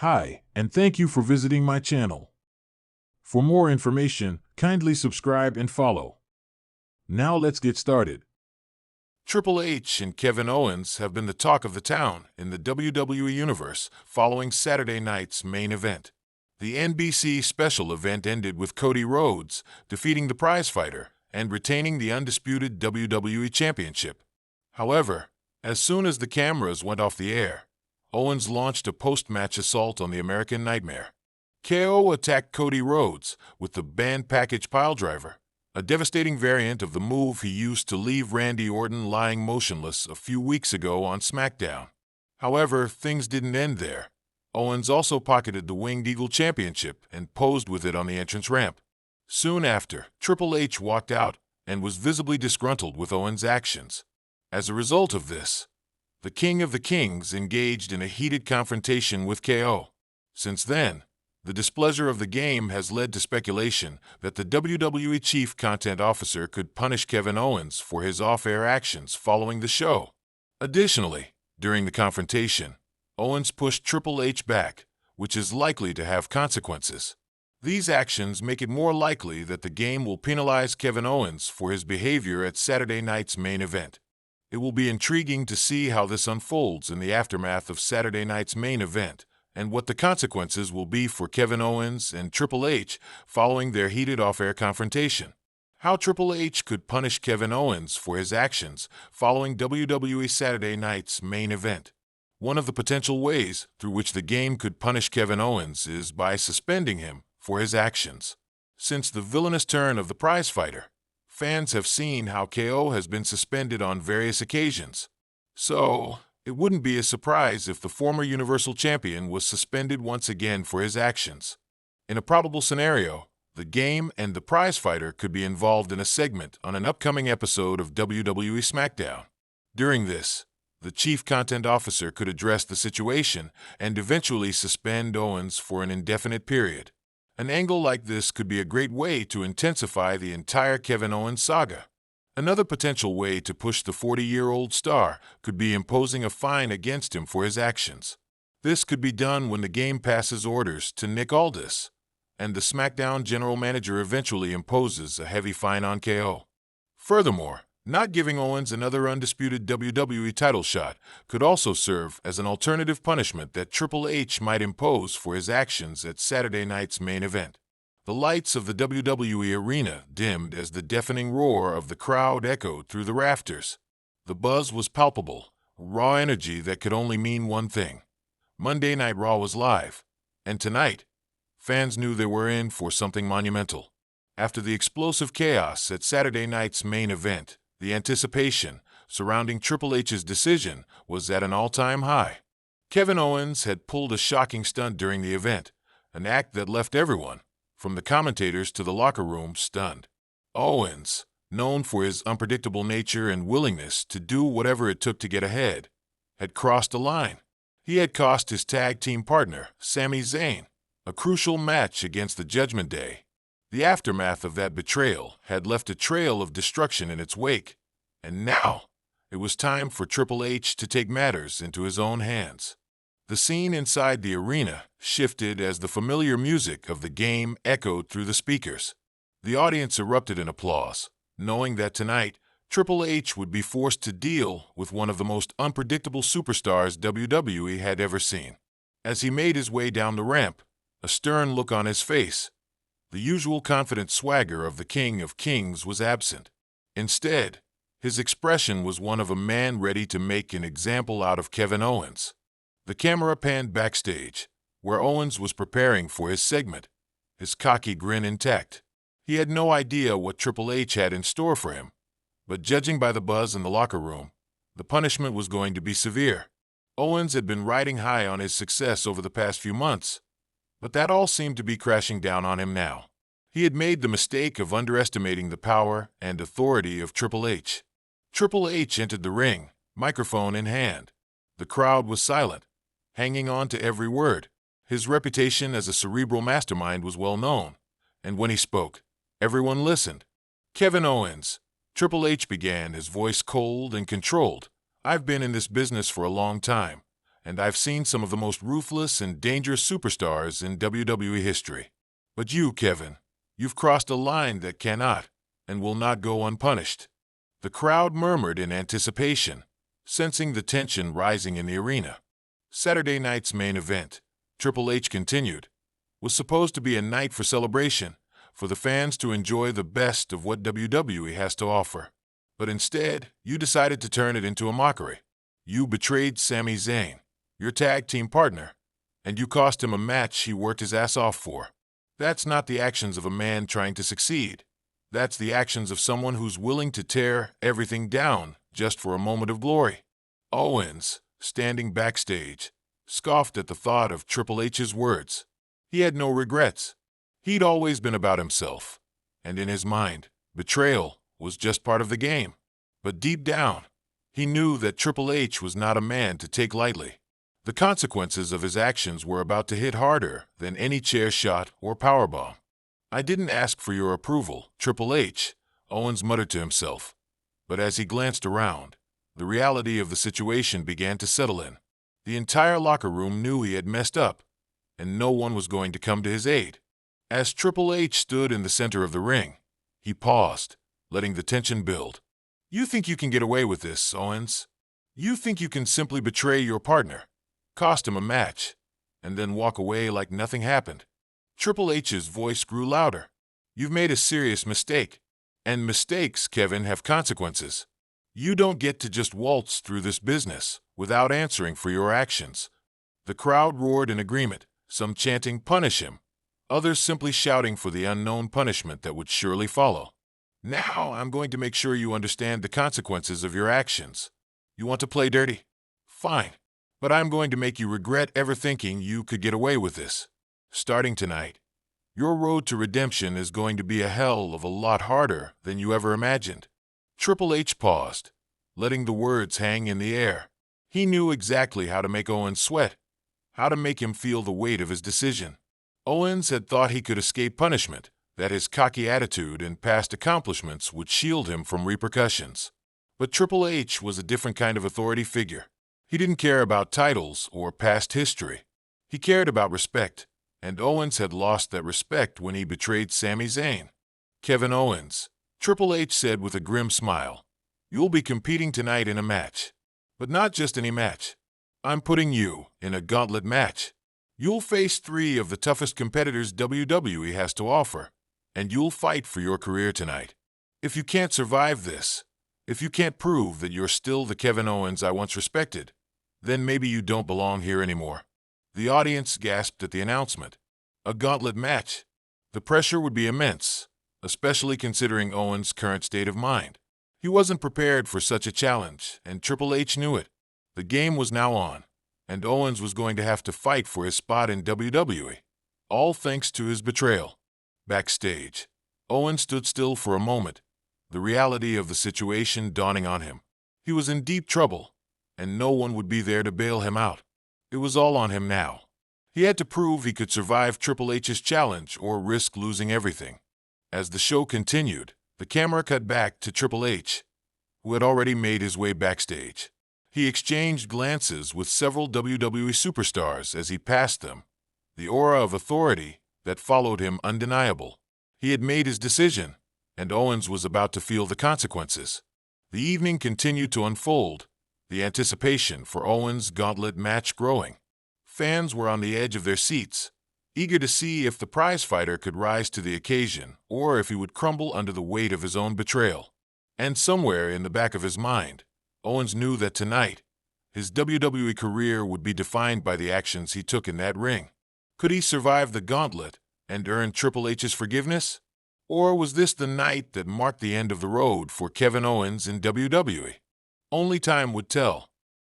Hi, and thank you for visiting my channel. For more information, kindly subscribe and follow. Now let's get started. Triple H and Kevin Owens have been the talk of the town in the WWE Universe following Saturday night's main event. The NBC special event ended with Cody Rhodes defeating the prizefighter and retaining the undisputed WWE Championship. However, as soon as the cameras went off the air, Owens launched a post-match assault on the American Nightmare. KO attacked Cody Rhodes with the band package piledriver, a devastating variant of the move he used to leave Randy Orton lying motionless a few weeks ago on SmackDown. However, things didn't end there. Owens also pocketed the Winged Eagle Championship and posed with it on the entrance ramp. Soon after, Triple H walked out and was visibly disgruntled with Owens' actions. As a result of this, the King of the Kings engaged in a heated confrontation with KO. Since then, the displeasure of the game has led to speculation that the WWE Chief Content Officer could punish Kevin Owens for his off-air actions following the show. Additionally, during the confrontation, Owens pushed Triple H back, which is likely to have consequences. These actions make it more likely that the game will penalize Kevin Owens for his behavior at Saturday night's main event. It will be intriguing to see how this unfolds in the aftermath of Saturday night's main event, and what the consequences will be for Kevin Owens and Triple H following their heated off-air confrontation. How Triple H could punish Kevin Owens for his actions following WWE Saturday night's main event. One of the potential ways through which the game could punish Kevin Owens is by suspending him for his actions. Since the villainous turn of the prizefighter, fans have seen how KO has been suspended on various occasions. So, it wouldn't be a surprise if the former Universal Champion was suspended once again for his actions. In a probable scenario, the game and the prizefighter could be involved in a segment on an upcoming episode of WWE SmackDown. During this, the Chief Content Officer could address the situation and eventually suspend Owens for an indefinite period. An angle like this could be a great way to intensify the entire Kevin Owens saga. Another potential way to push the 40-year-old star could be imposing a fine against him for his actions. This could be done when the game passes orders to Nick Aldis, and the SmackDown general manager eventually imposes a heavy fine on KO. Furthermore, not giving Owens another undisputed WWE title shot could also serve as an alternative punishment that Triple H might impose for his actions at Saturday night's main event. The lights of the WWE arena dimmed as the deafening roar of the crowd echoed through the rafters. The buzz was palpable, raw energy that could only mean one thing. Monday Night Raw was live, and tonight, fans knew they were in for something monumental. After the explosive chaos at Saturday night's main event, the anticipation surrounding Triple H's decision was at an all-time high. Kevin Owens had pulled a shocking stunt during the event, an act that left everyone, from the commentators to the locker room, stunned. Owens, known for his unpredictable nature and willingness to do whatever it took to get ahead, had crossed a line. He had cost his tag team partner, Sami Zayn, a crucial match against the Judgment Day. The aftermath of that betrayal had left a trail of destruction in its wake, and now it was time for Triple H to take matters into his own hands. The scene inside the arena shifted as the familiar music of the game echoed through the speakers. The audience erupted in applause, knowing that tonight Triple H would be forced to deal with one of the most unpredictable superstars WWE had ever seen. As he made his way down the ramp, a stern look on his face, the usual confident swagger of the King of Kings was absent. Instead, his expression was one of a man ready to make an example out of Kevin Owens. The camera panned backstage, where Owens was preparing for his segment, his cocky grin intact. He had no idea what Triple H had in store for him, but judging by the buzz in the locker room, the punishment was going to be severe. Owens had been riding high on his success over the past few months, but that all seemed to be crashing down on him now. He had made the mistake of underestimating the power and authority of Triple H. Triple H entered the ring, microphone in hand. The crowd was silent, hanging on to every word. His reputation as a cerebral mastermind was well known, and when he spoke, everyone listened. Kevin Owens, Triple H began, his voice cold and controlled. I've been in this business for a long time, and I've seen some of the most ruthless and dangerous superstars in WWE history. But you, Kevin, you've crossed a line that cannot and will not go unpunished." The crowd murmured in anticipation, sensing the tension rising in the arena. Saturday night's main event, Triple H continued, was supposed to be a night for celebration, for the fans to enjoy the best of what WWE has to offer. But instead, you decided to turn it into a mockery. You betrayed Sami Zayn, your tag team partner, and you cost him a match he worked his ass off for. That's not the actions of a man trying to succeed. That's the actions of someone who's willing to tear everything down just for a moment of glory. Owens, standing backstage, scoffed at the thought of Triple H's words. He had no regrets. He'd always been about himself, and in his mind, betrayal was just part of the game. But deep down, he knew that Triple H was not a man to take lightly. The consequences of his actions were about to hit harder than any chair shot or powerbomb. "I didn't ask for your approval, Triple H," Owens muttered to himself. But as he glanced around, the reality of the situation began to settle in. The entire locker room knew he had messed up, and no one was going to come to his aid. As Triple H stood in the center of the ring, he paused, letting the tension build. "You think you can get away with this, Owens? You think you can simply betray your partner, cost him a match, and then walk away like nothing happened?" Triple H's voice grew louder. "You've made a serious mistake. And mistakes, Kevin, have consequences. You don't get to just waltz through this business without answering for your actions." The crowd roared in agreement, some chanting, "Punish him," others simply shouting for the unknown punishment that would surely follow. "Now I'm going to make sure you understand the consequences of your actions. You want to play dirty? Fine. But I'm going to make you regret ever thinking you could get away with this. Starting tonight, your road to redemption is going to be a hell of a lot harder than you ever imagined." Triple H paused, letting the words hang in the air. He knew exactly how to make Owens sweat, how to make him feel the weight of his decision. Owens had thought he could escape punishment, that his cocky attitude and past accomplishments would shield him from repercussions. But Triple H was a different kind of authority figure. He didn't care about titles or past history. He cared about respect, and Owens had lost that respect when he betrayed Sami Zayn. "Kevin Owens," Triple H said with a grim smile, "you'll be competing tonight in a match. But not just any match. I'm putting you in a gauntlet match. You'll face 3 of the toughest competitors WWE has to offer, and you'll fight for your career tonight. If you can't survive this, if you can't prove that you're still the Kevin Owens I once respected, then maybe you don't belong here anymore." The audience gasped at the announcement. A gauntlet match. The pressure would be immense, especially considering Owens' current state of mind. He wasn't prepared for such a challenge, and Triple H knew it. The game was now on, and Owens was going to have to fight for his spot in WWE, all thanks to his betrayal. Backstage, Owens stood still for a moment, the reality of the situation dawning on him. He was in deep trouble, and no one would be there to bail him out. It was all on him now. He had to prove he could survive Triple H's challenge or risk losing everything. As the show continued, the camera cut back to Triple H, who had already made his way backstage. He exchanged glances with several WWE superstars as he passed them, the aura of authority that followed him undeniable. He had made his decision, and Owens was about to feel the consequences. The evening continued to unfold, the anticipation for Owens' gauntlet match growing. Fans were on the edge of their seats, eager to see if the prizefighter could rise to the occasion or if he would crumble under the weight of his own betrayal. And somewhere in the back of his mind, Owens knew that tonight, his WWE career would be defined by the actions he took in that ring. Could he survive the gauntlet and earn Triple H's forgiveness? Or was this the night that marked the end of the road for Kevin Owens in WWE? Only time would tell.